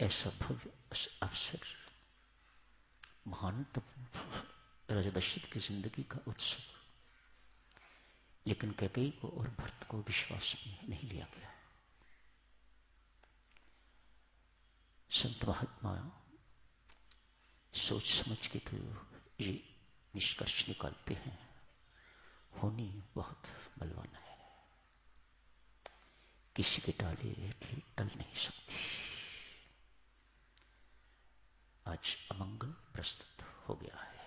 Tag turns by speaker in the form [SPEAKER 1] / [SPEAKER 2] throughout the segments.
[SPEAKER 1] ऐसा भव्य अवसर, महानतम राजा दशरथ की जिंदगी का उत्सव, लेकिन कैकेयी को और भरत को विश्वास में नहीं लिया गया। संत महात्मा सोच समझ के तो ये निष्कर्ष निकालते हैं, होनी बहुत बलवान है, किसी के डाले टल नहीं सकती। आज अमंगल प्रस्तुत हो गया है,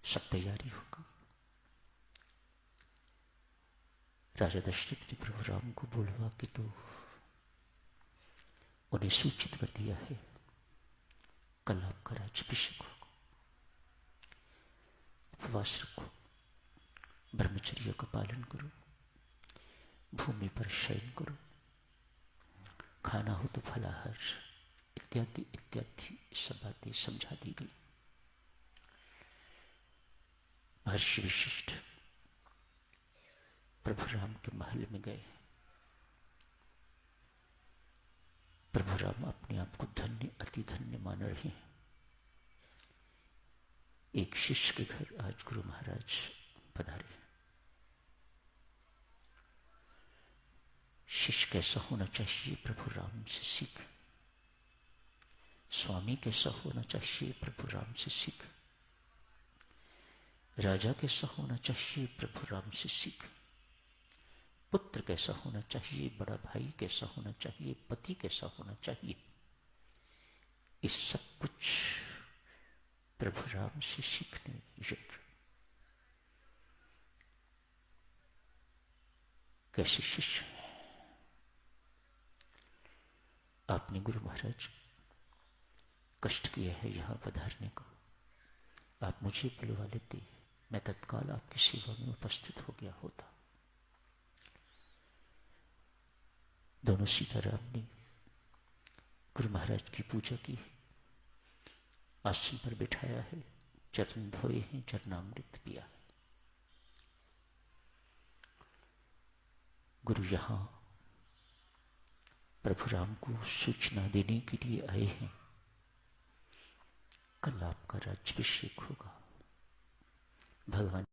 [SPEAKER 1] सब तैयारी होगा। राजा दशरथ ने प्रभु राम को बुलवा के तो उन्हें सूचित कर दिया है, कल आपका राज्याभिषेक होगा। उपवास रखो, ब्रह्मचर्य का पालन करो, भूमि पर शयन करो, खाना हो तो फलाहार, इत्यादि इत्यादि सब बातें समझा दी गई। महर्षि विशिष्ट प्रभु राम के महल में गए। प्रभु राम अपने आप को धन्य, अति धन्य मान रहे हैं। एक शिष्य के घर आज गुरु महाराज पधारे। शिष्य कैसा होना चाहिए प्रभु राम से सीख, स्वामी कैसा होना चाहिए प्रभु राम से सीख, राजा कैसा होना चाहिए प्रभु राम से सीख, पुत्र कैसा होना चाहिए, बड़ा भाई कैसा होना चाहिए, पति कैसा होना चाहिए, इस सब कुछ प्रभु राम से सीखने योग्य। कैसे शिष्य हैं आपने गुरु महाराज कष्ट किया है यहां पधारने को, आप मुझे बुलवा लेते, मैं तत्काल आपकी सेवा में उपस्थित हो गया होता। दोनों सीताराम ने गुरु महाराज की पूजा की, आसन पर बिठाया है, चरण धोए हैं, चरणामृत पिया है। गुरु यहां प्रभु राम को सूचना देने के लिए आए हैं, कल आपका राज्याभिषेक होगा। भगवान